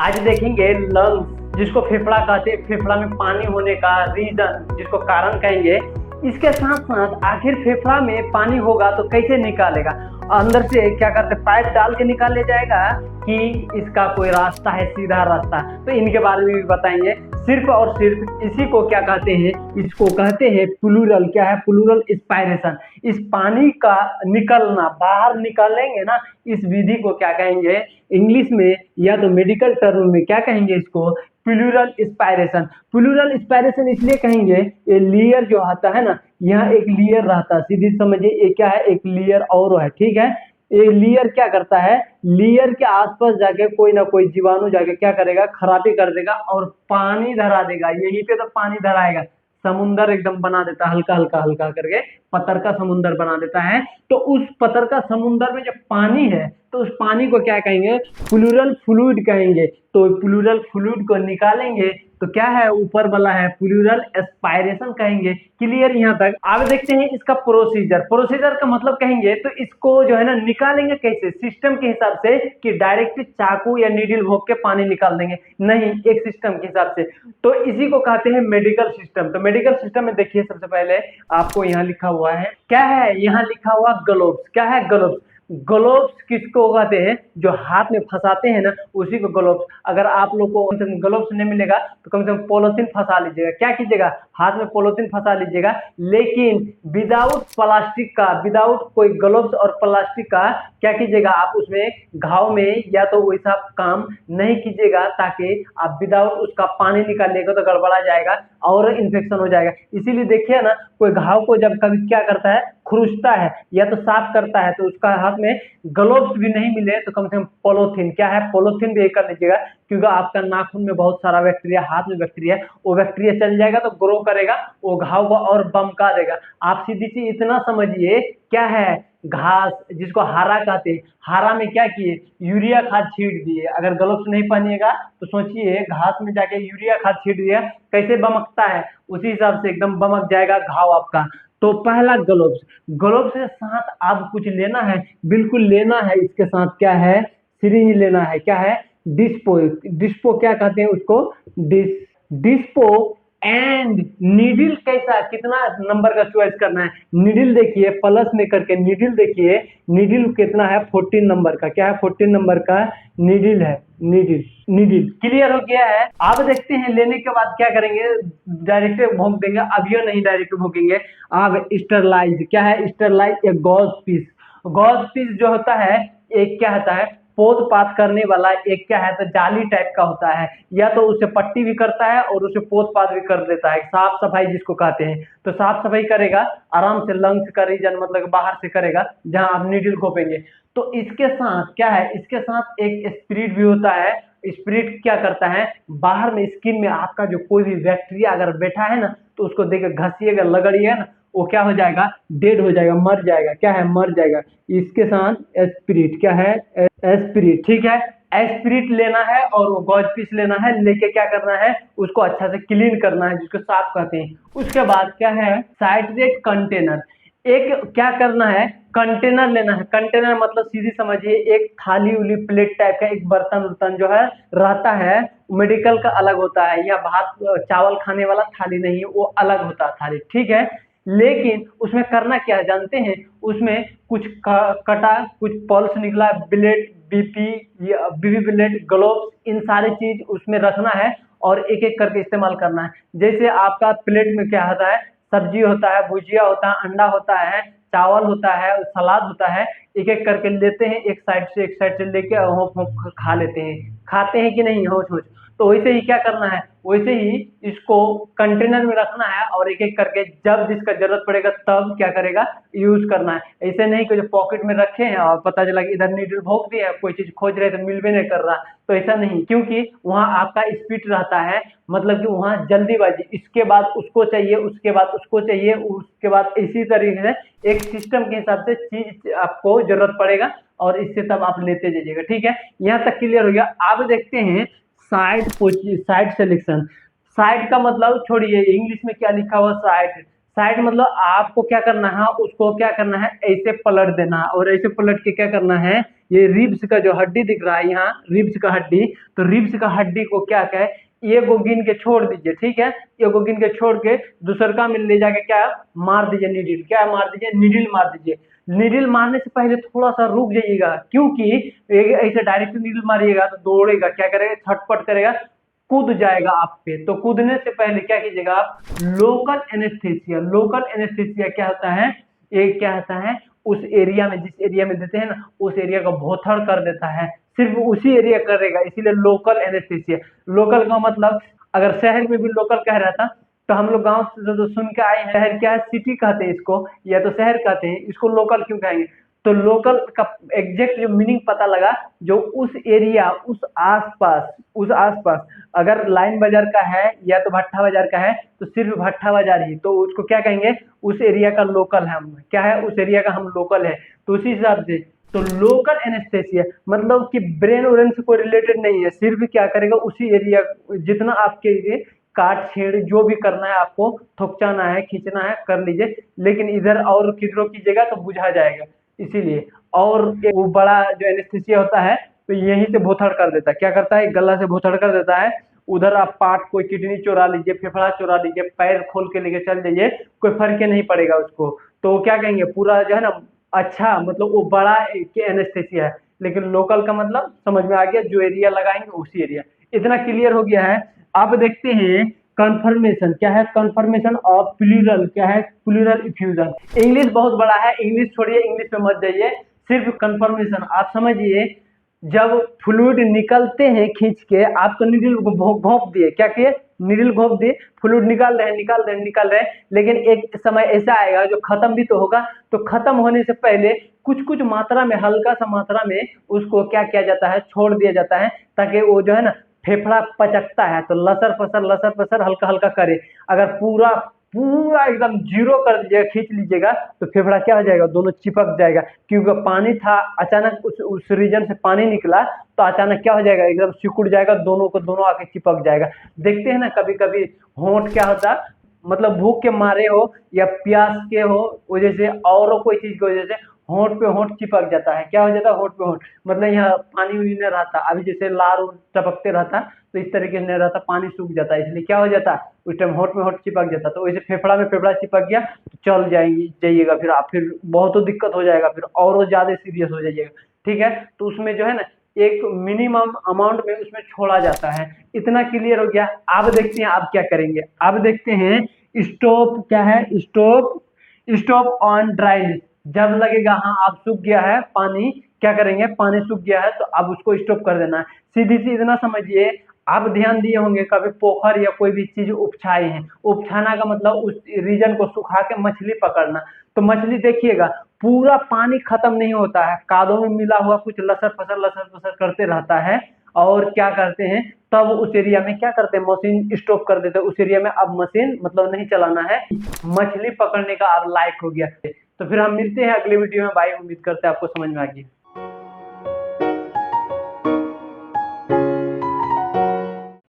आज देखेंगे लंग्स जिसको फेफड़ा कहते हैं, फेफड़ा में पानी होने का रीजन जिसको कारण कहेंगे। इसके साथ साथ आखिर फेफड़ा में पानी होगा तो कैसे निकालेगा, अंदर से क्या करते पाइप डाल के निकाले जाएगा कि इसका कोई रास्ता है, सीधा रास्ता। तो इनके बारे में भी बताएंगे। सिर्फ और सिर्फ इसी को क्या कहते हैं, इसको कहते हैं प्लूरल। क्या है? Plural aspiration. इस पानी का निकलना, बाहर निकालेंगे ना, इस विधि को क्या कहेंगे इंग्लिश में या तो मेडिकल टर्म में क्या कहेंगे इसको? Plural aspiration. प्लूरल एस्पायरेशन इसलिए कहेंगे, ये लेयर जो आता है ना, यहाँ एक लेयर रहता है, सीधी समझिए ये क्या है, एक लेयर और है। ठीक है, ये लेयर क्या करता है, लेयर के आसपास जाके कोई ना कोई जीवाणु जाके क्या करेगा, खराबी कर देगा और पानी धरा देगा। यहीं पे तो पानी धराएगा, समुंदर एकदम बना देता है, हल्का हल्का हल्का करके पत्थर का समुंदर बना देता है। तो उस पत्थर का समुंदर में जब पानी है तो उस पानी को क्या कहेंगे? प्लूरल फ्लूइड कहेंगे। तो प्लूरल फ्लूइड को निकालेंगे तो क्या है, ऊपर वाला है प्लूरल एस्पायरेशन कहेंगे। क्लियर यहाँ तक? अब देखते हैं इसका प्रोसीजर। प्रोसीजर का मतलब कहेंगे तो इसको जो है ना निकालेंगे कैसे, सिस्टम के हिसाब से कि डायरेक्ट चाकू या नीडल भोंक के पानी निकाल देंगे, नहीं, एक सिस्टम के हिसाब से। तो इसी को कहते हैं मेडिकल सिस्टम। तो मेडिकल सिस्टम में देखिए, सबसे पहले आपको यहाँ लिखा हुआ है, क्या है, यहाँ लिखा हुआ ग्लोव्स। क्या है? ग्लोव्स। ग्लोव्स किसको कहते हैं? जो हाथ में फंसाते हैं ना, उसी को ग्लोव्स। अगर आप लोग को ग्लोव्स नहीं मिलेगा तो कम से कम पॉलिथीन फंसा लीजिएगा। क्या कीजिएगा? हाथ में पॉलिथीन फंसा लीजिएगा, लेकिन विदाउट प्लास्टिक का, विदाउट कोई ग्लोव्स और प्लास्टिक का क्या कीजिएगा, आप उसमें घाव में या तो वैसा काम नहीं कीजिएगा, ताकि आप विदाउट उसका पानी निकालिएगा तो गड़बड़ा जाएगा और इन्फेक्शन हो जाएगा। इसीलिए देखिए ना, कोई घाव को जब कभी क्या करता है, खुरचता है या तो साफ करता है, तो उसका हाथ में ग्लोव्स भी नहीं मिले तो कम से कम पॉलिथीन, क्या है, पॉलिथीन भी कर लीजिएगा। क्योंकि आपका नाखून में बहुत सारा बैक्टीरिया, हाथ में बैक्टीरिया, वो बैक्टीरिया चल जाएगा तो ग्रो करेगा, वो घाव को और बमका देगा। आप सीधी सी इतना समझिए, क्या है, घास जिसको हारा कहते हैं, हारा में क्या किए, यूरिया खाद छीट दिए। अगर ग्लोव्स नहीं पहनिएगा तो सोचिए, घास में जाके यूरिया खाद छीट दिया, कैसे बमकता है, उसी हिसाब से एकदम बमक जाएगा घाव आपका। तो पहला ग्लोव्स। ग्लोव्स के साथ आप कुछ लेना है, बिल्कुल लेना है। इसके साथ क्या है, सिरिंज लेना है। क्या है? डिस्पो। डिस्पो क्या कहते हैं उसको? Dispo and needle. कैसा, कितना नंबर का चॉइस करना है? नीडल देखिए, प्लस में करके नीडल देखिए, नीडल कितना है, 14 नंबर का। क्या है? 14 नंबर का नीडल है। Needle, needle. क्लियर हो गया है? आप देखते हैं, लेने के बाद क्या करेंगे, डायरेक्ट भोंक देंगे। अब ये नहीं डायरेक्ट भोंकेंगे, आप स्टरलाइज। क्या है? स्टरलाइज एक गॉज पीस। गॉज पीस जो होता है, एक क्या होता है, पोत पात करने वाला, एक क्या है तो जाली टाइप का होता है, या तो उसे पट्टी भी करता है और उसे पोत पात भी कर देता है, साफ सफाई जिसको कहते हैं। तो साफ सफाई करेगा आराम से, लंग्स का रीजन मतलब बाहर से करेगा जहां आप नीडल घोपेंगे। तो इसके साथ क्या है, इसके साथ एक स्पिरिट भी होता है। स्पिरिट क्या करता है, बाहर में स्किन में आपका जो कोई भी बैक्टीरिया अगर बैठा है ना, तो उसको देख घसीएगा, लगड़िएगा ना, वो क्या हो जाएगा, डेड हो जाएगा, मर जाएगा। क्या है? मर जाएगा। इसके साथ एस्पिरिट। क्या है? एस्पिरिट। ठीक है, एस्पिरिट लेना है और वो गॉज पीस लेना है, लेके क्या करना है, उसको अच्छा से क्लीन करना है, जिसको साफ कहते हैं। उसके बाद क्या है, साइट्रेट कंटेनर। एक क्या करना है, कंटेनर लेना है। कंटेनर मतलब सीधी समझिए, एक थाली उली प्लेट टाइप का, एक बर्तन उर्तन जो है रहता है। मेडिकल का अलग होता है, या भात चावल खाने वाला थाली नहीं है, वो अलग होता है थाली। ठीक है, लेकिन उसमें करना क्या है जानते हैं, उसमें कुछ कटा, कुछ पल्स निकला, ब्लेड, बीपी, बीबी ब्लेड, ग्लोव्स, इन सारे चीज उसमें रखना है और एक एक करके इस्तेमाल करना है। जैसे आपका प्लेट में क्या होता है, सब्जी होता है, भुजिया होता है, अंडा होता है, चावल होता है, सलाद होता है, एक एक करके लेते हैं, एक साइड से लेके खा लेते हैं। खाते हैं कि नहीं, होश होश। तो वैसे ही क्या करना है, वैसे ही इसको कंटेनर में रखना है और एक एक करके जब जिसका जरूरत पड़ेगा तब क्या करेगा, यूज करना है। ऐसे नहीं कि जो पॉकेट में रखे हैं और पता चला कि इधर नीडल भोंक दिया, कोई चीज खोज रहे तो मिलवे नहीं कर रहा, तो ऐसा नहीं, क्योंकि वहां आपका स्पीड रहता है, मतलब कि वहां जल्दीबाजी, इसके बाद उसको चाहिए, उसके बाद उसको चाहिए, उसके बाद इसी तरीके से एक सिस्टम के हिसाब से चीज आपको जरूरत पड़ेगा और इससे तब आप लेते जाइएगा। ठीक है, यहाँ तक क्लियर हो गया। आप देखते हैं साइड सिलेक्शन। साइड का मतलब छोड़िए, इंग्लिश में क्या लिखा हुआ, साइड। साइड मतलब आपको क्या करना है, उसको क्या करना है, ऐसे पलट देना है, और ऐसे पलट के क्या करना है, ये रिब्स का जो हड्डी दिख रहा है यहाँ, रिब्स का हड्डी, तो रिब्स का हड्डी को क्या कहे, ये को गिन के छोड़ दीजिए, ठीक है, ये को गिन के छोड़ के दूसरका में ले जाके क्या मार दीजिए, नीडल, क्या मार दीजिए, नीडल मार दीजिए। नीडल मारने से पहले थोड़ा सा रुक जाइएगा, क्योंकि ऐसे डायरेक्ट नीडल मारिएगा तो दौड़ेगा, क्या करेगा, छटपट करेगा, कूद जाएगा आप पे। तो कूदने से पहले क्या कीजिएगा आप, लोकल एनेस्थेसिया, लोकल एनेस्थेसिया क्या होता है, ये क्या होता है, उस एरिया में, जिस एरिया में देते हैं ना, उस एरिया का भोथड़ कर देता है, सिर्फ उसी एरिया करेगा, इसीलिए लोकल एनेस्थेसिया। लोकल का मतलब, अगर शहर में भी लोकल कह रहा था, तो हम लोग गांव से जो सुन के आए हैं, शहर क्या है, सिटी कहते हैं इसको, या तो शहर कहते हैं इसको, लोकल क्यों कहेंगे, तो लोकल का एग्जैक्ट जो मीनिंग पता लगा, जो उस एरिया, उस आसपास अगर लाइन बाजार का है या तो भट्टा बाजार का है, तो सिर्फ भट्टा बाजार ही, तो उसको क्या कहेंगे, उस एरिया का लोकल है, हम क्या है, उस एरिया का हम लोकल है। तो उसी हिसाब से तो लोकल एनेस्थेसिया मतलब कि ब्रेन व्रेन से कोई रिलेटेड नहीं है, सिर्फ क्या करेगा, उसी एरिया, जितना आपके लिए काट छेड़ जो भी करना है, आपको थोकचाना है, खींचना है, कर लीजिए, लेकिन इधर और किधरों कीजिएगा तो बुझा जाएगा, इसीलिए। और वो बड़ा जो एनेस्थेसिया होता है, तो यहीं से भोथड़ कर देता है, क्या करता है, गला से भोथड़ कर देता है। उधर आप पार्ट, कोई किडनी चुरा लीजिए, फेफड़ा चुरा लीजिए, पैर खोल के लेके चल जाइए, कोई फर्क ही नहीं पड़ेगा उसको। तो क्या कहेंगे, पूरा जो है ना, अच्छा मतलब वो बड़ा के एनेस्थेसिया है, लेकिन लोकल का मतलब समझ में आ गया, जो एरिया लगाएंगे उसी एरिया। इतना क्लियर हो गया है। अब देखते हैं कन्फर्मेशन क्या है, कन्फर्मेशन ऑफ प्लूरल क्या है, प्लूरल इफ्यूजन। इंग्लिश बहुत बड़ा है, इंग्लिश छोड़िए, इंग्लिश में मत जाइए, सिर्फ कन्फर्मेशन आप समझिए। जब फ्लूइड निकलते हैं खींच के, आप तो नीडल घोंप दिए, क्या किए, नीडल घोंप दिए, फ्लूइड निकाल रहे हैं, निकाल रहे हैं, निकाल रहे हैं, लेकिन एक समय ऐसा आएगा जो खत्म भी तो होगा, तो खत्म होने से पहले कुछ कुछ मात्रा में, हल्का सा मात्रा में उसको क्या किया जाता है, छोड़ दिया जाता है, ताकि वो जो है ना, फेफड़ा पचकता है तो लसर फसर हल्का हल्का करे। अगर पूरा पूरा एकदम जीरो कर दीजिएगा, खींच लीजिएगा, तो फेफड़ा क्या हो जाएगा, दोनों चिपक जाएगा, क्योंकि पानी था, अचानक उस रीजन से पानी निकला, तो अचानक क्या हो जाएगा, एकदम सिकुड़ जाएगा, दोनों को दोनों आके चिपक जाएगा। देखते हैं ना कभी कभी होंठ क्या होता, मतलब भूख के मारे हो या प्यास के हो वजह से, और कोई चीज की वजह से होंठ पे होंठ चिपक जाता है, क्या हो जाता है, होंठ पे होंठ, मतलब यहाँ पानी उनी नहीं रहता, अभी जैसे लार टपकते रहता, तो इस तरीके से नहीं रहता, पानी सूख जाता है, इसलिए क्या हो जाता है, उस टाइम होंठ में होंठ चिपक जाता, तो वैसे फेफड़ा में फेफड़ा चिपक गया तो चल जाइएगा, फिर आप फिर बहुत दिक्कत हो जाएगा, फिर और ज्यादा सीरियस हो जाइएगा, ठीक है। तो उसमें जो है ना, एक मिनिमम अमाउंट में उसमें छोड़ा जाता है। इतना क्लियर हो गया। अब देखते हैं आप क्या करेंगे, अब देखते हैं स्टॉप क्या है, स्टॉप ऑन ड्राई। जब लगेगा हाँ आप सूख गया है पानी, क्या करेंगे, पानी सूख गया है तो अब उसको स्टॉप कर देना है। सीधी सी इतना समझिए, आप ध्यान दिए होंगे कभी पोखर या कोई भी चीज उपछाए हैं, उपछाना का मतलब उस रीजन को सुखा के मछली पकड़ना। तो मछली देखिएगा, पूरा पानी खत्म नहीं होता है, कादों में मिला हुआ कुछ लसर फसर करते रहता है, और क्या करते हैं, तब उस एरिया में क्या करते हैं, मशीन स्टॉप कर देते हैं उस एरिया में, अब मशीन मतलब नहीं चलाना है, मछली पकड़ने का अब लायक हो गया। तो फिर हम मिलते हैं अगले वीडियो में भाई, उम्मीद करते हैं आपको समझ में आ गया।